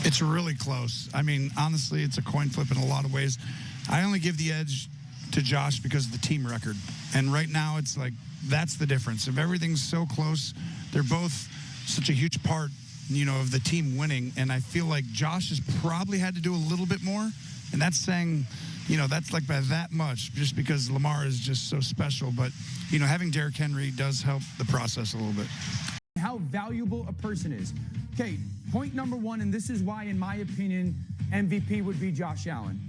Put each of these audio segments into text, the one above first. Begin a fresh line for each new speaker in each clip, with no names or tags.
It's really close. I mean, honestly, it's a coin flip in a lot of ways. I only give the edge to Josh because of the team record. And right now, it's like, that's the difference. If everything's so close, they're both such a huge part, of the team winning. And I feel like Josh has probably had to do a little bit more. And that's saying, that's like by that much, just because Lamar is just so special. But, having Derrick Henry does help the process a little bit.
How valuable a person is. Okay, point number one, and this is why, in my opinion, MVP would be Josh Allen.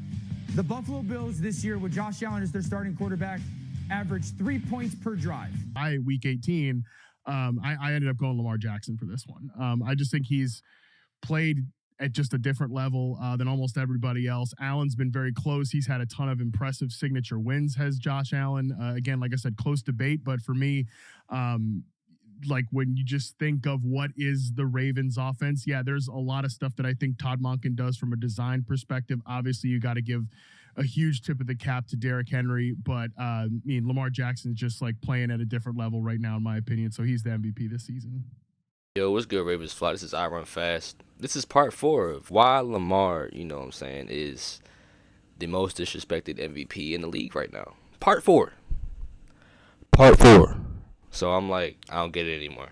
The Buffalo Bills this year, with Josh Allen as their starting quarterback, averaged 3 points per drive.
Week 18, I ended up going Lamar Jackson for this one. I just think he's played at just a different level than almost everybody else. Allen's been very close. He's had a ton of impressive signature wins, has Josh Allen. Again, like I said, close debate, but for me, like when you just think of what is the Ravens offense, there's a lot of stuff that I think Todd Monken does from a design perspective. Obviously, you got to give a huge tip of the cap to Derrick Henry, but Lamar Jackson's just like playing at a different level right now, in my opinion. So he's the MVP this season.
Yo, what's good, Ravens Fly? This is I Run Fast. This is part 4 of why Lamar, is the most disrespected MVP in the league right now. Part 4. So I'm like, I don't get it anymore.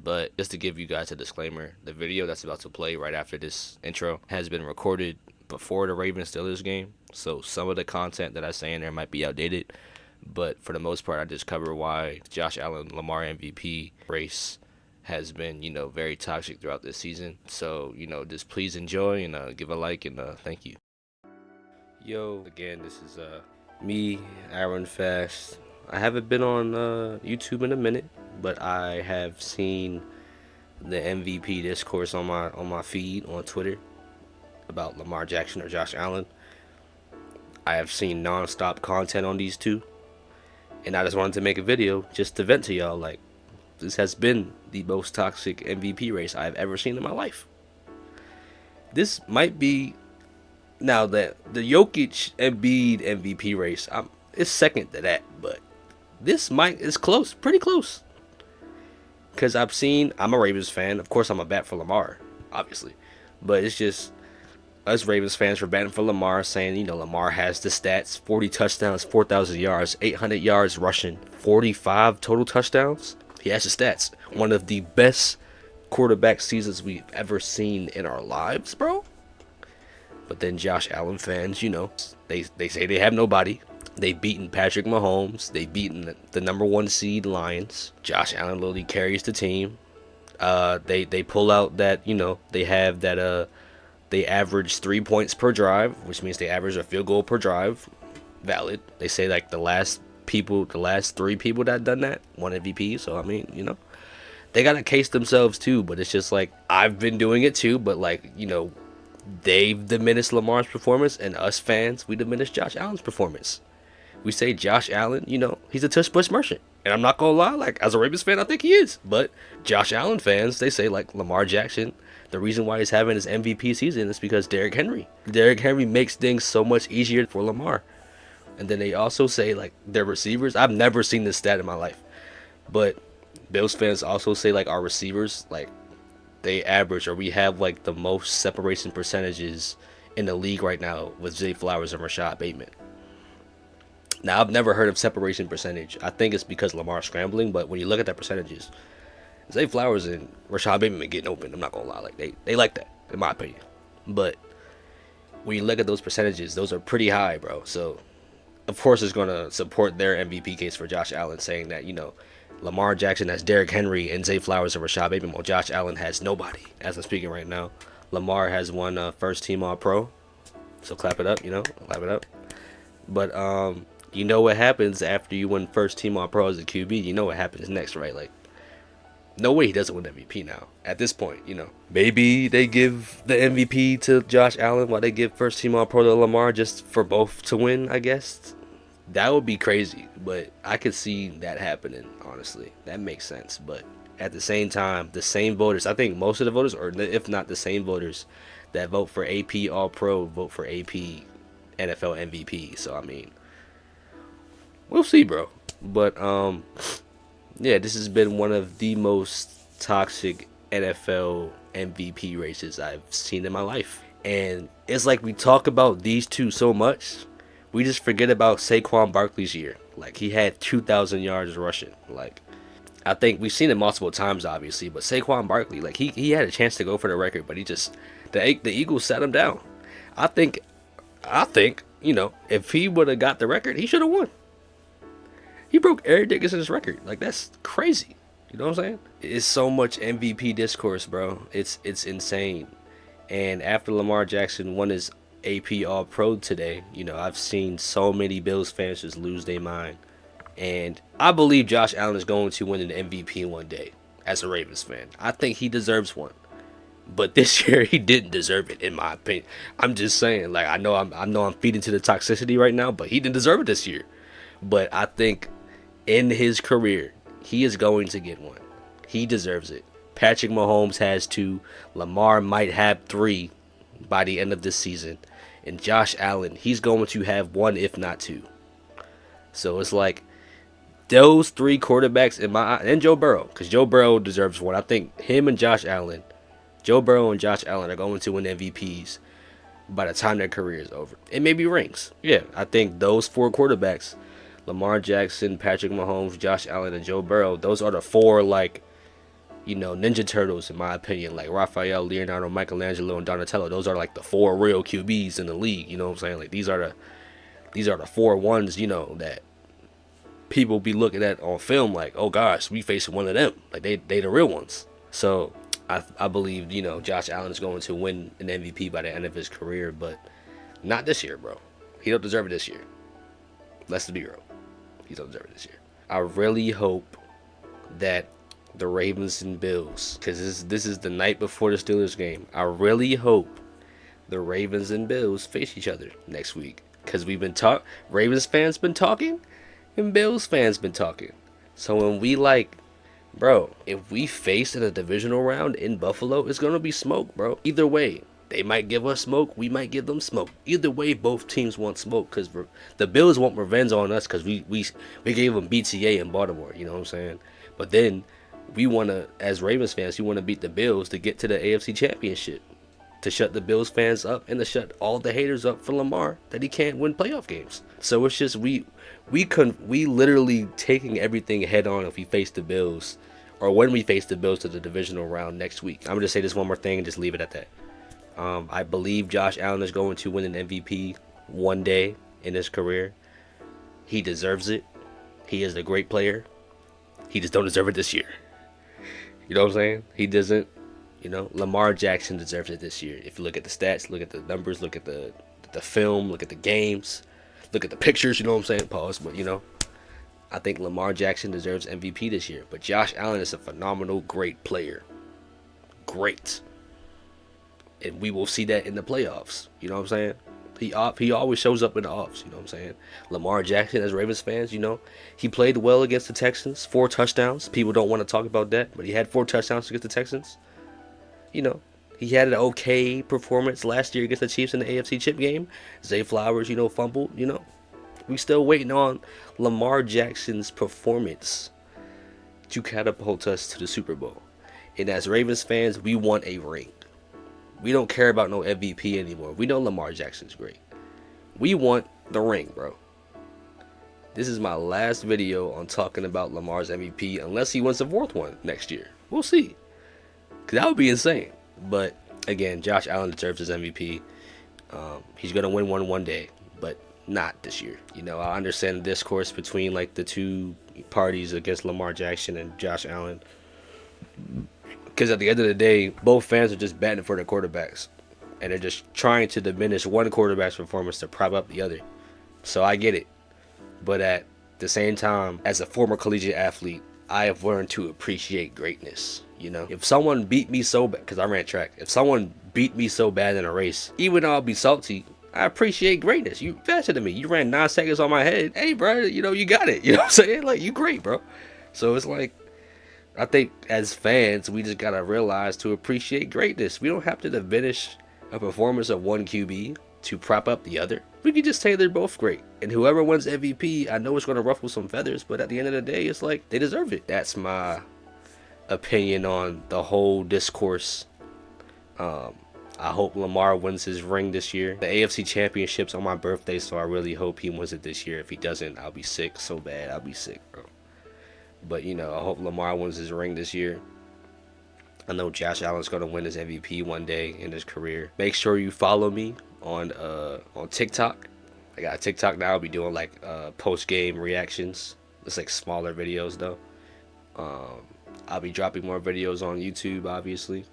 But just to give you guys a disclaimer, the video that's about to play right after this intro has been recorded before the Ravens-Steelers game. So some of the content that I say in there might be outdated. But for the most part, I just cover why Josh Allen, Lamar MVP race has been, very toxic throughout this season. So, just please enjoy and give a like and thank you. Yo, again, this is me, Aaron Fast. I haven't been on YouTube in a minute, but I have seen the MVP discourse on my feed on Twitter about Lamar Jackson or Josh Allen. I have seen non-stop content on these two, and I just wanted to make a video just to vent to y'all. Like, this has been the most toxic MVP race I've ever seen in my life. This might be, now that the Jokic Embiid MVP race, it's second to that, but this is close, pretty close. Because I'm a Ravens fan. Of course, I'm a bat for Lamar, obviously. But it's just us Ravens fans for batting for Lamar, saying, Lamar has the stats: 40 touchdowns, 4,000 yards, 800 yards rushing, 45 total touchdowns. He has the stats. One of the best quarterback seasons we've ever seen in our lives, bro. But then Josh Allen fans, they say they have nobody. They've beaten Patrick Mahomes. They've beaten the number 1 seed Lions. Josh Allen literally carries the team. They pull out that, they have that, they average 3 points per drive, which means they average a field goal per drive. Valid. They say like the last 3 people that done that won MVP. So, they got to case themselves too. But it's just like, I've been doing it too. But like, they've diminished Lamar's performance, and us fans, we diminish Josh Allen's performance. We say Josh Allen, he's a tush-push merchant. And I'm not going to lie, like, as a Ravens fan, I think he is. But Josh Allen fans, they say, like, Lamar Jackson, the reason why he's having his MVP season is because Derrick Henry. Derrick Henry makes things so much easier for Lamar. And then they also say, like, their receivers. I've never seen this stat in my life. But Bills fans also say, like, our receivers, like, they average, or we have, like, the most separation percentages in the league right now with Zay Flowers and Rashad Bateman. Now, I've never heard of separation percentage. I think it's because Lamar's scrambling, but when you look at that percentages, Zay Flowers and Rashad Bateman getting open. I'm not going to lie. Like, they like that, in my opinion. But when you look at those percentages, those are pretty high, bro. So, of course, it's going to support their MVP case for Josh Allen, saying that, Lamar Jackson has Derrick Henry and Zay Flowers and Rashad Bateman, while Josh Allen has nobody, as I'm speaking right now. Lamar has won first team All-Pro. So, clap it up, clap it up. But, you know what happens after you win first team All-Pro as a QB. You know what happens next, right? Like, no way he doesn't win MVP now. At this point, Maybe they give the MVP to Josh Allen while they give first team All-Pro to Lamar just for both to win, I guess. That would be crazy, but I could see that happening, honestly. That makes sense. But at the same time, the same voters, I think most of the voters, or if not the same voters that vote for AP All-Pro, vote for AP NFL MVP. So, we'll see, bro. But, yeah, this has been one of the most toxic NFL MVP races I've seen in my life. And it's like we talk about these two so much, we just forget about Saquon Barkley's year. Like, he had 2,000 yards rushing. Like, I think we've seen it multiple times, obviously, but Saquon Barkley, like, he had a chance to go for the record, but he just, the Eagles sat him down. I think, you know, if he would have got the record, he should have won. He broke Eric Dickinson's record. Like, that's crazy. You know what I'm saying? It's so much MVP discourse, bro. It's insane. And after Lamar Jackson won his AP All-Pro today, you know, I've seen so many Bills fans just lose their mind. And I believe Josh Allen is going to win an MVP one day as a Ravens fan. I think he deserves one. But this year he didn't deserve it, in my opinion. I'm just saying, like, I know I'm feeding to the toxicity right now, but he didn't deserve it this year. But I think in his career, he is going to get one. He deserves it. Patrick Mahomes has 2. Lamar might have 3 by the end of this season. And Josh Allen, he's going to have 1, if not 2. So it's like those 3 quarterbacks and Joe Burrow, because Joe Burrow deserves one. I think him and Joe Burrow and Josh Allen are going to win MVPs by the time their career is over. It may be rings. Yeah, I think those 4 quarterbacks, Lamar Jackson, Patrick Mahomes, Josh Allen, and Joe Burrow, those are the 4, like, you know, Ninja Turtles, in my opinion. Like Raphael, Leonardo, Michelangelo, and Donatello. Those are like the 4 real QBs in the league. You know what I'm saying? Like, these are the 4 ones, you know, that people be looking at on film like, oh gosh, we facing one of them. Like, they the real ones. So I believe, you know, Josh Allen is going to win an MVP by the end of his career, but not this year, bro. He don't deserve it this year. Let's be real. He don't deserve it this year. I really hope that the Ravens and Bills, because this is the night before the Steelers game, I really hope the Ravens and Bills face each other next week, because Ravens fans been talking and Bills fans been talking. So when we, like, bro, if we face in a divisional round in Buffalo, it's gonna be smoke, bro. Either way, they might give us smoke, we might give them smoke. Either way, both teams want smoke, because the Bills want revenge on us because we gave them BTA in Baltimore. You know what I'm saying? But then we want to, as Ravens fans, we want to beat the Bills to get to the AFC Championship, to shut the Bills fans up and to shut all the haters up for Lamar that he can't win playoff games. So it's just we literally taking everything head on if we face the Bills, or when we face the Bills to the divisional round next week. I'm gonna say this one more thing and just leave it at that. I believe Josh Allen is going to win an MVP one day in his career. He deserves it. He is a great player. He just don't deserve it this year. You know what I'm saying? He doesn't. You know, Lamar Jackson deserves it this year. If you look at the stats, look at the numbers, look at the film, look at the games, look at the pictures, you know what I'm saying? Pause. But, you know, I think Lamar Jackson deserves MVP this year. But Josh Allen is a phenomenal, great player. Great. And we will see that in the playoffs. You know what I'm saying? He always shows up in the offs. You know what I'm saying? Lamar Jackson, as Ravens fans, you know, he played well against the Texans. 4 touchdowns. People don't want to talk about that, but he had 4 touchdowns against the Texans. You know, he had an okay performance last year against the Chiefs in the AFC Chip game. Zay Flowers, you know, fumbled. You know, we still waiting on Lamar Jackson's performance to catapult us to the Super Bowl. And as Ravens fans, we want a ring. We don't care about no MVP anymore. We know Lamar Jackson's great. We want the ring, bro. This is my last video on talking about Lamar's MVP, unless he wins the 4th one next year. We'll see. Because that would be insane. But, again, Josh Allen deserves his MVP. He's going to win one day, but not this year. You know, I understand the discourse between, like, the two parties against Lamar Jackson and Josh Allen. Because at the end of the day, both fans are just betting for their quarterbacks. And they're just trying to diminish one quarterback's performance to prop up the other. So I get it. But at the same time, as a former collegiate athlete, I have learned to appreciate greatness. You know, if someone beat me so bad, because I ran track, if someone beat me so bad in a race, even though I'll be salty, I appreciate greatness. You faster than me. You ran 9 seconds on my head. Hey, bro, you know, you got it. You know what I'm saying? Like, you great, bro. So it's like, I think as fans, we just got to realize to appreciate greatness. We don't have to diminish a performance of one QB to prop up the other. We can just say they're both great. And whoever wins MVP, I know it's going to ruffle some feathers, but at the end of the day, it's like they deserve it. That's my opinion on the whole discourse I hope Lamar wins his ring this year. The AFC Championship's on my birthday, so I really hope he wins it this year. If he doesn't, I'll be sick so bad. I'll be sick, bro. But, you know, I hope Lamar wins his ring this year. I know Josh Allen's going to win his MVP one day in his career. Make sure you follow me on TikTok. I got a TikTok now. I'll be doing, like, post-game reactions. It's, like, smaller videos, though. I'll be dropping more videos on YouTube, obviously.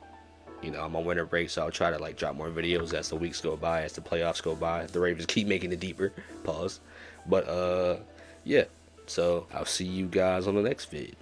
You know, I'm on winter break, so I'll try to, like, drop more videos as the weeks go by, as the playoffs go by. The Ravens keep making it deeper. Pause. But, yeah. So, I'll see you guys on the next vid.